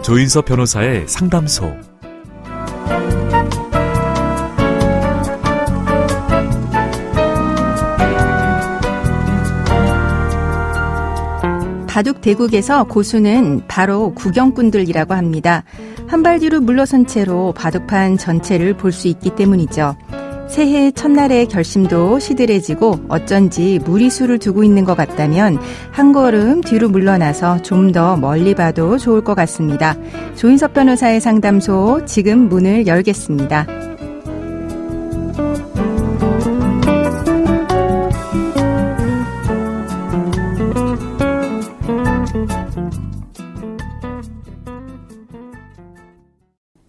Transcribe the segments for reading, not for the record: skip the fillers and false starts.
조인섭 변호사의 상담소. 바둑 대국에서 고수는 바로 구경꾼들이라고 합니다. 한 발 뒤로 물러선 채로 바둑판 전체를 볼 수 있기 때문이죠. 새해 첫날의 결심도 시들해지고 어쩐지 무리수를 두고 있는 것 같다면 한 걸음 뒤로 물러나서 좀 더 멀리 봐도 좋을 것 같습니다. 조인섭 변호사의 상담소 지금 문을 열겠습니다.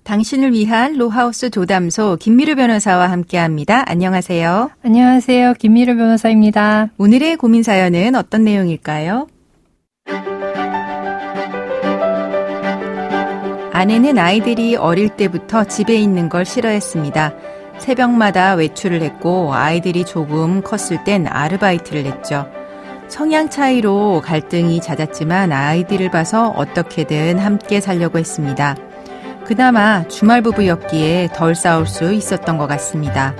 당신을 위한 로하우스 조담소 김미루 변호사와 함께합니다. 안녕하세요. 안녕하세요. 김미루 변호사입니다. 오늘의 고민 사연은 어떤 내용일까요? 아내는 아이들이 어릴 때부터 집에 있는 걸 싫어했습니다. 새벽마다 외출을 했고 아이들이 조금 컸을 땐 아르바이트를 했죠. 성향 차이로 갈등이 잦았지만 아이들을 봐서 어떻게든 함께 살려고 했습니다. 그나마 주말 부부였기에 덜 싸울 수 있었던 것 같습니다.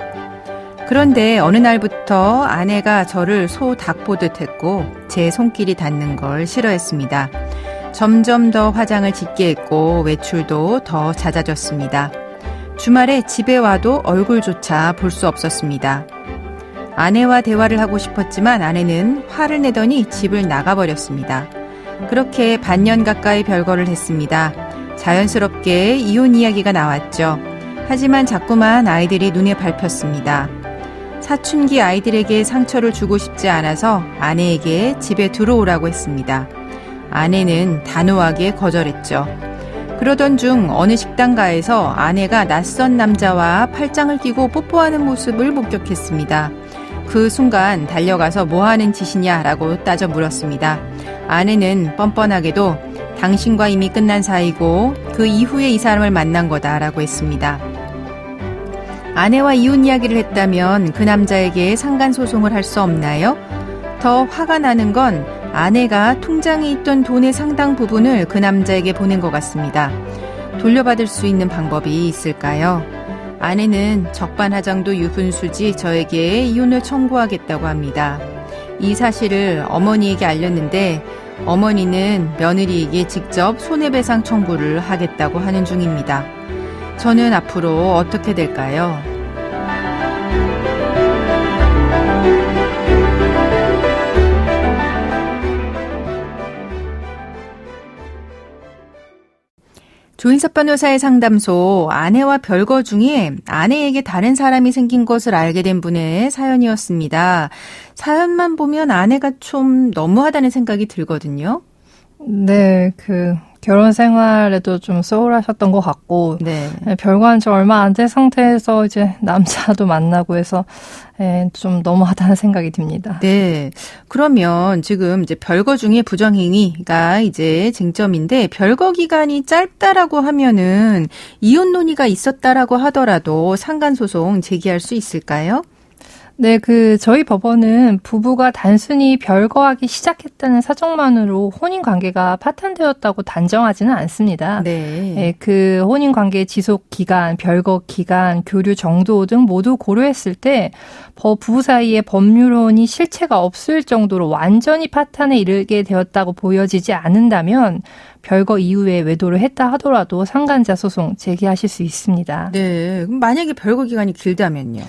그런데 어느 날부터 아내가 저를 소 닭 보듯 했고 제 손길이 닿는 걸 싫어했습니다. 점점 더 화장을 짙게 했고 외출도 더 잦아졌습니다. 주말에 집에 와도 얼굴조차 볼 수 없었습니다. 아내와 대화를 하고 싶었지만 아내는 화를 내더니 집을 나가버렸습니다. 그렇게 반년 가까이 별거를 했습니다. 자연스럽게 이혼 이야기가 나왔죠. 하지만 자꾸만 아이들이 눈에 밟혔습니다. 사춘기 아이들에게 상처를 주고 싶지 않아서 아내에게 집에 들어오라고 했습니다. 아내는 단호하게 거절했죠. 그러던 중 어느 식당가에서 아내가 낯선 남자와 팔짱을 끼고 뽀뽀하는 모습을 목격했습니다. 그 순간 달려가서 뭐 하는 짓이냐라고 따져 물었습니다. 아내는 뻔뻔하게도 당신과 이미 끝난 사이고 그 이후에 이 사람을 만난 거다라고 했습니다. 아내와 이혼 이야기를 했다면 그 남자에게 상간소송을 할 수 없나요? 더 화가 나는 건 아내가 통장에 있던 돈의 상당 부분을 그 남자에게 보낸 것 같습니다. 돌려받을 수 있는 방법이 있을까요? 아내는 적반하장도 유분수지 저에게 이혼을 청구하겠다고 합니다. 이 사실을 어머니에게 알렸는데 어머니는 며느리에게 직접 손해배상 청구를 하겠다고 하는 중입니다. 저는 앞으로 어떻게 될까요? 조인섭 변호사의 상담소, 아내와 별거 중에 아내에게 다른 사람이 생긴 것을 알게 된 분의 사연이었습니다. 사연만 보면 아내가 좀 너무하다는 생각이 들거든요. 네, 결혼 생활에도 좀 소홀하셨던 것 같고, 네. 별거한 지 얼마 안 된 상태에서 이제 남자도 만나고 해서, 좀 너무하다는 생각이 듭니다. 네. 그러면 지금 이제 별거 중에 부정행위가 이제 쟁점인데, 별거 기간이 짧다라고 하면은 이혼 논의가 있었다라고 하더라도 상간소송 제기할 수 있을까요? 네, 저희 법원은 부부가 단순히 별거하기 시작했다는 사정만으로 혼인관계가 파탄되었다고 단정하지는 않습니다. 네. 그 혼인관계 지속 기간, 별거 기간, 교류 정도 등 모두 고려했을 때 부부 사이에 법률혼이 실체가 없을 정도로 완전히 파탄에 이르게 되었다고 보여지지 않는다면 별거 이후에 외도를 했다 하더라도 상간자 소송 제기하실 수 있습니다. 네. 그럼 만약에 별거 기간이 길다면요?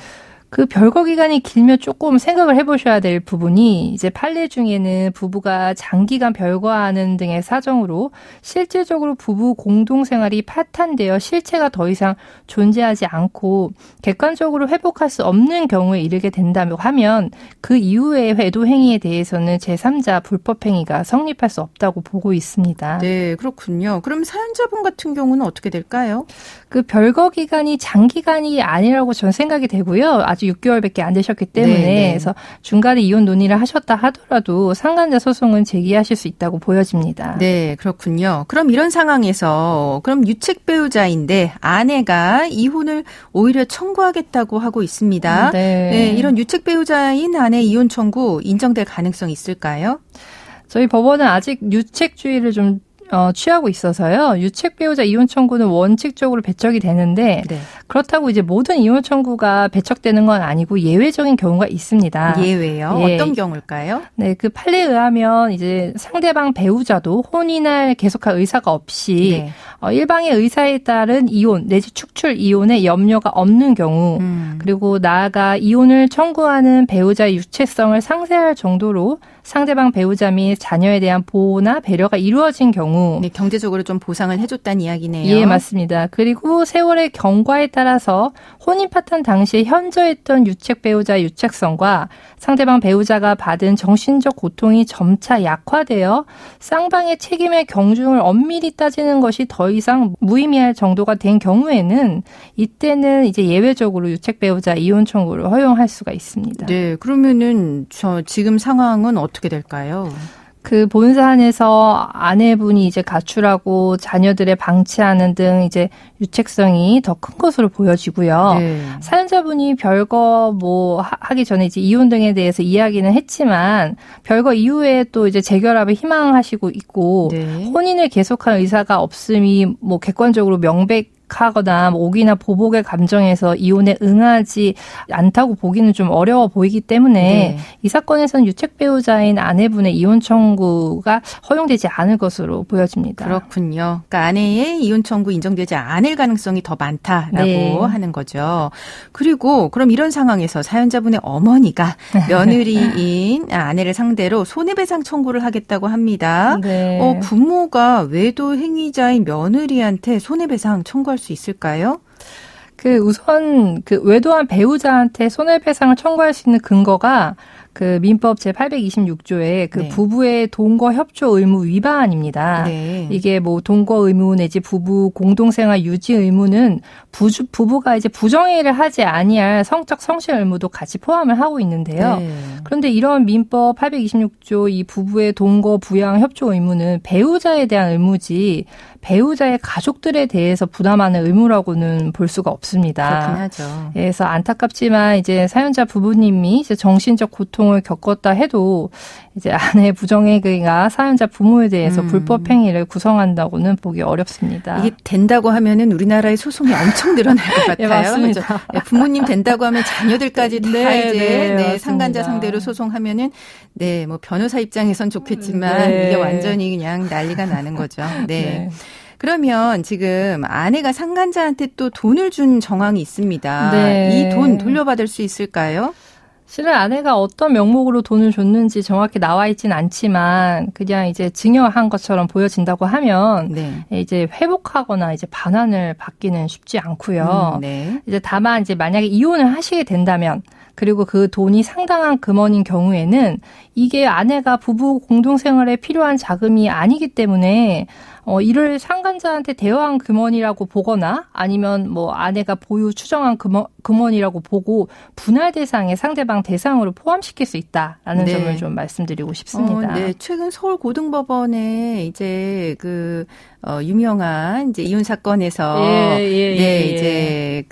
그 별거 기간이 길면 조금 생각을 해보셔야 될 부분이 이제 판례 중에는 부부가 장기간 별거하는 등의 사정으로 실질적으로 부부 공동생활이 파탄되어 실체가 더 이상 존재하지 않고 객관적으로 회복할 수 없는 경우에 이르게 된다고 하면 그 이후의 외도 행위에 대해서는 제3자 불법 행위가 성립할 수 없다고 보고 있습니다. 네, 그렇군요. 그럼 사연자분 같은 경우는 어떻게 될까요? 그 별거 기간이 장기간이 아니라고 저는 생각이 되고요. 아주 6개월밖에 안 되셨기 때문에 네. 그래서 중간에 이혼 논의를 하셨다 하더라도 상간자 소송은 제기하실 수 있다고 보여집니다. 네, 그렇군요. 그럼 이런 상황에서 그럼 유책 배우자인데 아내가 이혼을 오히려 청구하겠다고 하고 있습니다. 네. 네, 이런 유책 배우자인 아내 이혼 청구 인정될 가능성이 있을까요? 저희 법원은 아직 유책주의를 좀 취하고 있어서요. 유책 배우자 이혼 청구는 원칙적으로 배척이 되는데 네. 그렇다고 이제 모든 이혼 청구가 배척되는 건 아니고 예외적인 경우가 있습니다. 예외요? 예. 어떤 경우일까요? 네, 그 판례에 의하면 이제 상대방 배우자도 혼인을 계속할 의사가 없이 네. 일방의 의사에 따른 이혼 내지 축출 이혼에 염려가 없는 경우 그리고 나아가 이혼을 청구하는 배우자의 유체성을 상쇄할 정도로 상대방 배우자 및 자녀에 대한 보호나 배려가 이루어진 경우 네, 경제적으로 좀 보상을 해줬다는 이야기네요. 예, 맞습니다. 그리고 세월의 경과에 따라서 혼인 파탄 당시에 현저했던 유책 배우자의 유책성과 상대방 배우자가 받은 정신적 고통이 점차 약화되어 쌍방의 책임의 경중을 엄밀히 따지는 것이 더 이상 무의미할 정도가 된 경우에는 이때는 이제 예외적으로 유책 배우자 이혼 청구를 허용할 수가 있습니다. 네, 그러면은 지금 상황은 어떻게 될까요? 그 본사안에서 아내분이 이제 가출하고 자녀들의 방치하는 등 이제 유책성이 더 큰 것으로 보여지고요. 네. 사연자분이 별거 뭐 하기 전에 이제 이혼 등에 대해서 이야기는 했지만 별거 이후에 또 이제 재결합을 희망하시고 있고 네. 혼인을 계속할 의사가 없음이 뭐 객관적으로 하거나 오기나 보복의 감정에서 이혼에 응하지 않다고 보기는 좀 어려워 보이기 때문에 네. 이 사건에서는 유책 배우자인 아내분의 이혼 청구가 허용되지 않을 것으로 보여집니다. 그렇군요. 그러니까 아내의 이혼 청구 인정되지 않을 가능성이 더 많다라고 네. 하는 거죠. 그리고 그럼 이런 상황에서 사연자분의 어머니가 며느리인 아내를 상대로 손해배상 청구를 하겠다고 합니다. 네. 부모가 외도 행위자인 며느리한테 손해배상 청구할 수 있을까요? 우선 외도한 배우자한테 손해배상을 청구할 수 있는 근거가 민법 제826조의 네. 부부의 동거 협조 의무 위반입니다. 네. 이게 뭐 동거 의무 내지 부부 공동생활 유지 의무는 부부가 이제 부정행위를 하지 아니할 성적 성실 의무도 같이 포함을 하고 있는데요. 네. 그런데 이런 민법 826조 이 부부의 동거 부양 협조 의무는 배우자에 대한 의무지 배우자의 가족들에 대해서 부담하는 의무라고는 볼 수가 없습니다. 그렇긴 하죠. 그래서 안타깝지만 이제 사연자 부부님이 이제 정신적 고통을 겪었다 해도 이제 아내의 부정행위가 사연자 부모에 대해서 불법 행위를 구성한다고는 보기 어렵습니다. 이게 된다고 하면은 우리나라의 소송이 엄청 늘어날 것 같아요. 네, 맞습니다. 그렇죠? 부모님 된다고 하면 자녀들까지 다 네, 이제 네, 상간자 맞습니다. 상대로 소송하면은 뭐 변호사 입장에선 좋겠지만 네. 이게 완전히 그냥 난리가 나는 거죠. 네. 네. 그러면 지금 아내가 상간자한테 또 돈을 준 정황이 있습니다. 네. 이 돈 돌려받을 수 있을까요? 실은 아내가 어떤 명목으로 돈을 줬는지 정확히 나와 있진 않지만 그냥 이제 증여한 것처럼 보여진다고 하면 네. 이제 회복하거나 이제 반환을 받기는 쉽지 않고요. 네. 이제 다만 이제 만약에 이혼을 하시게 된다면 그리고 그 돈이 상당한 금원인 경우에는 이게 아내가 부부 공동생활에 필요한 자금이 아니기 때문에 이를 상간자한테 대여한 금원이라고 보거나 아니면 뭐 아내가 보유 추정한 금원이라고 보고 분할 대상에 상대방 대상으로 포함시킬 수 있다라는 네. 점을 좀 말씀드리고 싶습니다. 네, 최근 서울고등법원에 이제 유명한 이제 이혼 사건에서 이제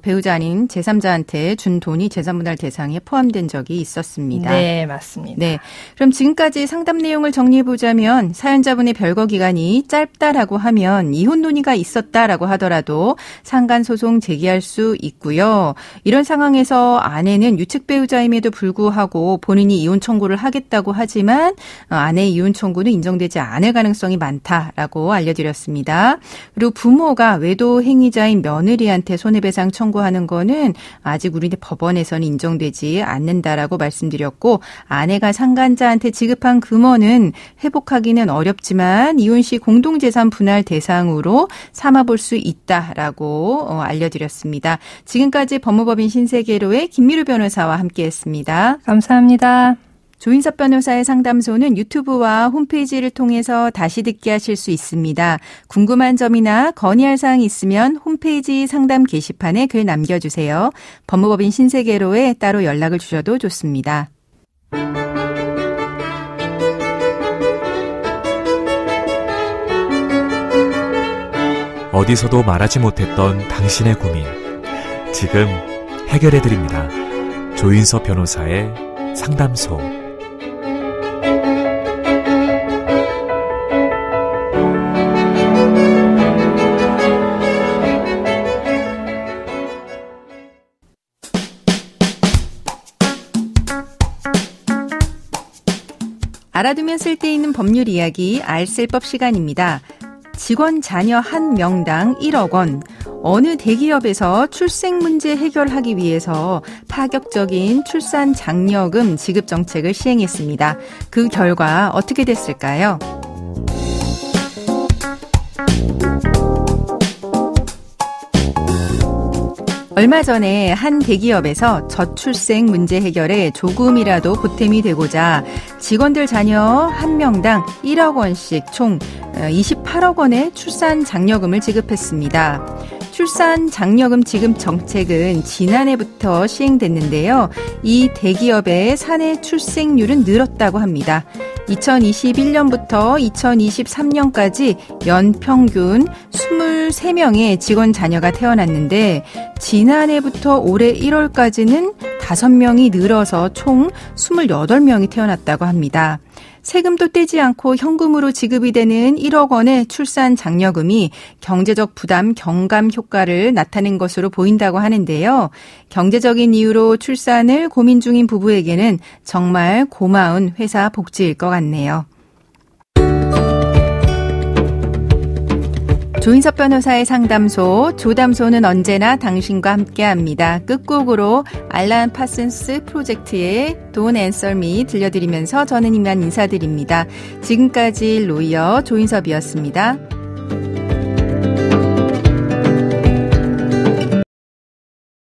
배우자 아닌 제3자한테 준 돈이 재산분할 대상에 포함된 적이 있었습니다. 네, 맞습니다. 네. 그럼 지금까지 상담 내용을 정리해 보자면 사연자분의 별거 기간이 짧다라고 하면 이혼 논의가 있었다라고 하더라도 상간 소송 제기할 수 있고요. 이런 상황에서 아내는 유책 배우자임에도 불구하고 본인이 이혼 청구를 하겠다고 하지만 아내의 이혼 청구는 인정되지 않을 가능성이 많다라고 알려드렸습니다. 그리고 부모가 외도 행위자인 며느리한테 손해배상 청구하는 거는 아직 우리 법원에서는 인정되지 않는다라고 말씀드렸고 아내가 상간자한테 지급한 금원은 회복하기는 어렵지만 이혼 시 공동재산 분할 대상으로 삼아볼 수 있다라고 알려드렸습니다. 지금까지 법무법인 신세계로의 김미루 변호사와 함께했습니다. 감사합니다. 조인섭 변호사의 상담소는 유튜브와 홈페이지를 통해서 다시 듣게 하실 수 있습니다. 궁금한 점이나 건의할 사항이 있으면 홈페이지 상담 게시판에 글 남겨주세요. 법무법인 신세계로에 따로 연락을 주셔도 좋습니다. 어디서도 말하지 못했던 당신의 고민. 지금 해결해드립니다. 조인섭 변호사의 상담소. 알아두면 쓸데있는 법률 이야기 알쓸법 시간입니다. 직원 자녀 한 명당 1억 원. 어느 대기업에서 출생 문제 해결하기 위해서 파격적인 출산 장려금 지급 정책을 시행했습니다. 그 결과 어떻게 됐을까요? 얼마 전에 한 대기업에서 저출생 문제 해결에 조금이라도 보탬이 되고자 직원들 자녀 한 명당 1억 원씩 총 28억 원의 출산 장려금을 지급했습니다. 출산 장려금 지급 정책은 지난해부터 시행됐는데요. 이 대기업의 사내 출생률은 늘었다고 합니다. 2021년부터 2023년까지 연평균 23명의 직원 자녀가 태어났는데 지난해부터 올해 1월까지는 5명이 늘어서 총 28명이 태어났다고 합니다. 세금도 떼지 않고 현금으로 지급이 되는 1억 원의 출산 장려금이 경제적 부담 경감 효과를 나타낸 것으로 보인다고 하는데요. 경제적인 이유로 출산을 고민 중인 부부에게는 정말 고마운 회사 복지일 것 같네요. 조인섭 변호사의 상담소, 조담소는 언제나 당신과 함께합니다. 끝곡으로 알란 파슨스 프로젝트의 Don't Answer Me 들려드리면서 저는 이만 인사드립니다. 지금까지 로이어 조인섭이었습니다.